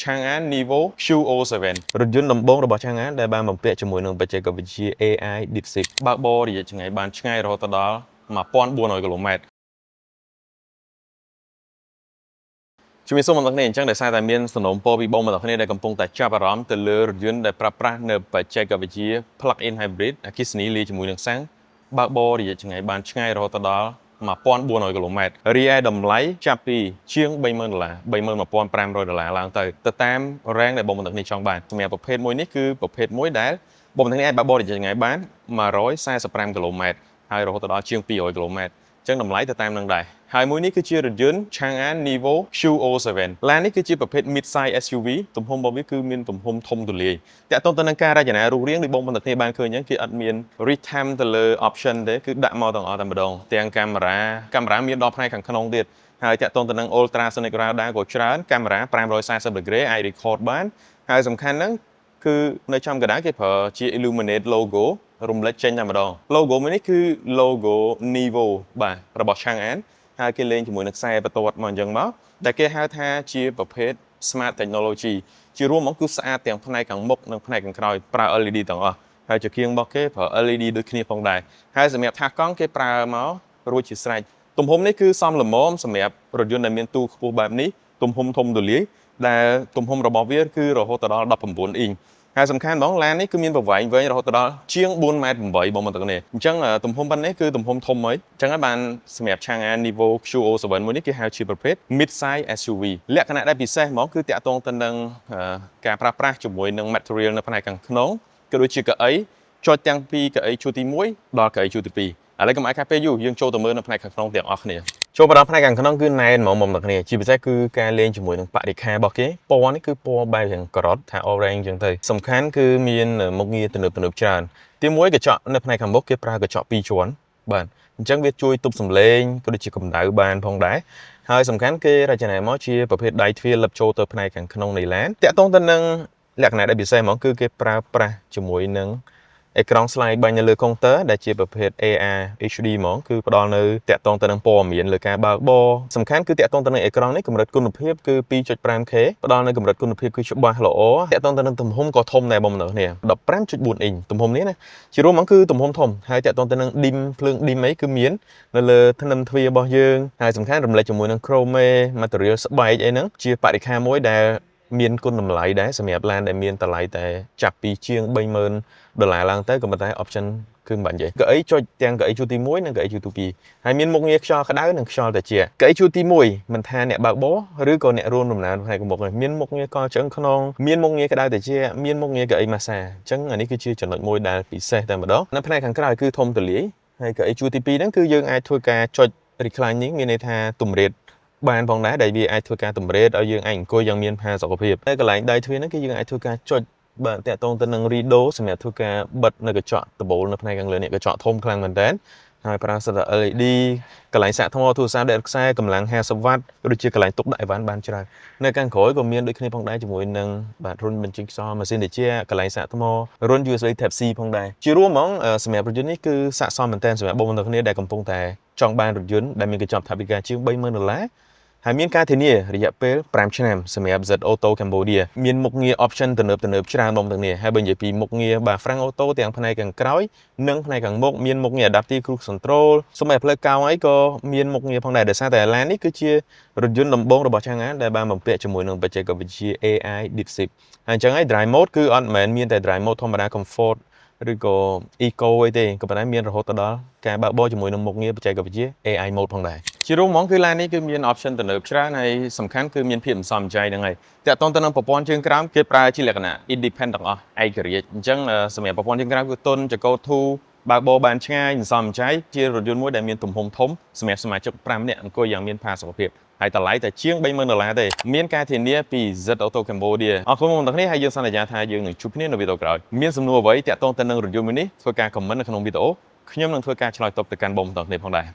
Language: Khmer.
Chang'an Nivo QO7 រថយន្តដំបូងរបស់ Chang'an ដែលបានបំពាក់ជាមួយនឹងបច្ចេកវិទ្យា AI DeepSeek បើកបររយៈចម្ងាយបានឆ្ងាយរហូតដល់ 1400 គីឡូម៉ែត្រ ជំរាបសួរបងប្អូនអញ្ចឹងដោយសារតែមានសំណូមពរពីបងប្អូនគ្នាដែលកំពុងតែចាប់អារម្មណ៍ទៅលើរថយន្តដែលប្រើប្រាស់នៅបច្ចេកវិទ្យា Plug-in Hybrid អគ្គិសនីលាយជាមួយនឹងសាំងបើកបររយៈចម្ងាយបានឆ្ងាយរហូតដល់ 1400 គីឡូម៉ែត្រ រីឯតម្លៃចាប់ពីជាង $30,000 $31,500 ឡើងទៅតាម rank ដែលបងប្អូនគ្នាចង់បានសម្រាប់ប្រភេទមួយនេះគឺប្រភេទមួយដែលបងប្អូនគ្នាអាចបើកបររយៈចម្ងាយបាន 145 គីឡូម៉ែត្រ ហើយរហូតដល់ជាង 200 គីឡូម៉ែត្រ ចឹងតម្លៃទៅតាមនឹងដែរហើយមួយនេះគឺជារថយន្ត Chang'an Nivo QO7 ឡាននេះគឺជាប្រភេទ mid-size SUV ទំហំរបស់វាគឺមានទំហំធំទូលាយតាក់ទងទៅនឹងការរចនារូបរាងដូចបងប្អូនគ្នាបានឃើញអញ្ចឹងគេអត់មាន retham ទៅលើ option ទេគឺដាក់មកទាំងអស់តែម្ដងទាំងកាមេរ៉ាមានដល់ផ្នែកខាងក្នុងទៀតហើយតាក់ទងទៅនឹង ultrasonic radar ក៏ច្រើនកាមេរ៉ា540 degree អាច record បានហើយសំខាន់ហ្នឹងគឺនៅចំកណ្ដាលគេប្រើជា illuminate logo រំលេចចេញតែម្ដង logo មួយនេះគឺ logo Nivo បាទរបស់ Chang'an ហើយគេលេងជាមួយនឹងខ្សែបន្ទាត់មកអញ្ចឹងមកដែលគេហៅថាជាប្រភេទ Smart Technology ជារួមមកគឺស្អាតទាំងផ្នែកខាងមុខនិងផ្នែកខាងក្រោយប្រើ LED ទាំងអស់ហើយជាគៀងរបស់គេប្រើ LED ដូចគ្នាផងដែរហើយសម្រាប់ថាសកង់គេប្រើមករួចជាស្រេចទំហំនេះគឺសមល្មមសម្រាប់រថយន្តដែលមានទូខ្ពស់បែបនេះទំហំធំទូលាយដែលទំហំរបស់វាគឺរហូតដល់ 19 អ៊ីងហើយសំខាន់បងឡាននេះគឺមានប្រវែងវែងរហូតដល់ជាង 4.8 ម៉ែត្របងប្អូនទាំងនេះអញ្ចឹងទំហំប៉ុណ្ណេះគឺទំហំធំហើយអញ្ចឹងហើយបានសម្រាប់ Chang'an Nivo QO7 មួយនេះគេហៅជាប្រភេទ mid-size SUV លក្ខណៈដែលពិសេសហ្មងគឺតាក់ទងទៅនឹងការប្រើប្រាស់ជាមួយនឹង material នៅផ្នែកខាងក្នុងក៏ដូចជាកៅអីចុចទាំងពីកៅអីជួរទី1ដល់កៅអីជួរទី2ឥឡូវកុំឲ្យខាតពេលយូរយើងចូលទៅមើលនៅផ្នែកខាងក្នុងទាំងអស់គ្នាចូលមកដល់ផ្នែកខាងក្នុងគឺណែនហ្មងបងប្អូនគ្នាជាពិសេសគឺការលេងជាមួយនឹងបរិក្ខាររបស់គេពណ៌នេះគឺពណ៌បែបយ៉ាងក្រត់ថា orange អញ្ចឹងទៅសំខាន់គឺមានមុខងារទំនើបច្រើនទី1កញ្ចក់នៅផ្នែកខាងមុខគេប្រើកញ្ចក់2ជាន់បាទអញ្ចឹងវាជួយទប់សំឡេងក៏ដូចជាកម្ដៅបានផងដែរហើយសំខាន់គេរចនាមកជាប្រភេទដៃទ្វារលឹបចូលទៅផ្នែកខាងក្នុងនៃឡានតាក់ទងទៅនឹងលក្ខណៈដែលពិសេសហ្មងគឺគេប្រើប្រាស់ជាមួយនឹងអេក្រង់ slide បាញ់នៅលើកុងទ័រដែលជាប្រភេទ AR HD ហ្មងគឺផ្ដល់នៅតាក់ទងទៅនឹងព័ត៌មានលើការបើកបរសំខាន់គឺតាក់ទងទៅនឹងអេក្រង់នេះកម្រិតគុណភាពគឺ 2.5K ផ្ដល់នៅកម្រិតគុណភាពគឺច្បាស់ល្អតាក់ទងទៅនឹងទំហំក៏ធំដែរបងប្អូនគ្នា 15.4 អ៊ីងទំហំនេះណាជារួមមកគឺទំហំធំហើយតាក់ទងទៅនឹង dim ភ្លើង dim អីគឺមាននៅលើធ្នឹមទ្វាររបស់យើងហើយសំខាន់រំលេចជាមួយនឹង chrome material ស្បែកអីហ្នឹងជាបរិក្ខារមួយដែលមានគុណតម្លៃដែរសម្រាប់ឡានដែលមានតម្លៃតែចាប់ពីជាង $30,000 ឡើងទៅក៏ប៉ុន្តែ option គឺមិនបាច់និយាយកៅអីចុចទាំងកៅអីជួរទី1និងកៅអីជួរទី2ហើយមានមុខងារខ្យល់ក្តៅនិងខ្យល់ត្រជាក់កៅអីជួរទី1មិនថាអ្នកបើកបរឬក៏អ្នករួមដំណើរផ្នែកមុខមានមុខងារកលជើងខ្នងមានមុខងារក្តៅត្រជាក់មានមុខងារកៅអីម៉ាស្សាអញ្ចឹងអានេះគឺជាចំណុចមួយដែលពិសេសតែម្ដងនៅផ្នែកខាងក្រោយគឺធំទូលាយហើយកៅអីជួរទី2ហ្នឹងគឺយើងអាចធ្វើការចុច reclining មានន័យថាទម្រាតបានផងដែរដែលវាអាចធ្វើការតម្រេតឲ្យយើងអាចអង្គុយយ៉ាងមានផាសុកភាពនៅកន្លែងដៃទ្វារហ្នឹងគឺយើងអាចធ្វើការចុចបាទតាក់ទងទៅនឹង rido សម្រាប់ធ្វើការបិទនៅកញ្ចក់ដបូលនៅផ្នែកខាងលើនេះកញ្ចក់ធំខ្លាំងមែនតើហើយប្រើសិត LED កន្លែងសាកថ្មទូរស័ព្ទដេកខ្សែកម្លាំង 50W ក៏ដូចជាកន្លែងទុកដាក់អីវ៉ាន់បានច្រើននៅខាងក្រោយក៏មានដូចគ្នាផងដែរជាមួយនឹងបាទរុនបញ្ចេញខ្យល់ម៉ាស៊ីនត្រជាក់កន្លែងសាកថ្មរុន USB Type C ផងដែរជារួមហ្មងសម្រាប់រថយន្តនេះគឺស័ក្តិសមមែនតើសម្រាប់បងប្អូនគ្នាដែលកំពុងតែចង់បានរថយន្តដែលមានកញ្ចប់ថវិកាជាង$30,000ហើយមានការធានារយៈពេល5ឆ្នាំសម្រាប់ Z Auto Cambodia មានមុខងារ option ទំនើបច្រើនបងប្អូនគ្នាហើយបើនិយាយពីមុខងារបាទ Frank Auto ទាំងផ្នែកខាងក្រោយនិងផ្នែកខាងមុខមានមុខងារ Adaptive Cruise Control សូម្បីផ្លូវកោងអីក៏មានមុខងារផងដែរដោយសារតែឡាននេះគឺជារថយន្តដំបូងរបស់ Chang'an ដែលបានបំពាក់ជាមួយនឹងបច្ចេកវិទ្យា AI DeepSeek ហើយអញ្ចឹងហើយ Drive Mode គឺអត់មែនមានតែ Drive Mode ធម្មតា Comfort ឬក៏ Eco អីទេក៏ប៉ុន្តែមានរហូតដល់ការបើកបរជាមួយនឹងមុខងារបច្ចេកវិទ្យា AI Mode ផងដែរជារួមហ្មងគឺឡាននេះគឺមាន option ទំនើបច្រើនហើយសំខាន់គឺមានភាពមិនសមចៃហ្នឹងហើយតាក់ទងទៅនឹងប្រព័ន្ធជើងក្រោមគេប្រើជាលក្ខណៈ independent ទាំងអស់ឯករាជ្យអញ្ចឹងសម្រាប់ប្រព័ន្ធជើងក្រោមគឺទន់ចង្កូតធូរបើកបរបានឆ្ងាយមិនសមចៃជារថយន្តមួយដែលមានទំហំធំសម្រាប់សមាជិក5នាក់អង្គុយយ៉ាងមានផាសុកភាពហើយតម្លៃតែជាង$30,000ទេមានការធានាពី Z Auto Cambodia អរគុណបងប្អូនទាំងគ្នាហើយយើងសន្យាថាយើងនឹងជួបគ្នានៅវីដេអូក្រោយមានសំណួរអ្វីតាក់ទងទៅនឹងរថយន្តមួយនេះធ្វើការ comment នៅក្នុងវីដេអូខ្ញុំនឹងធ្វើការឆ្លើយតបទៅកាន់បងប្អូនទាំងគ្នាផងដែរ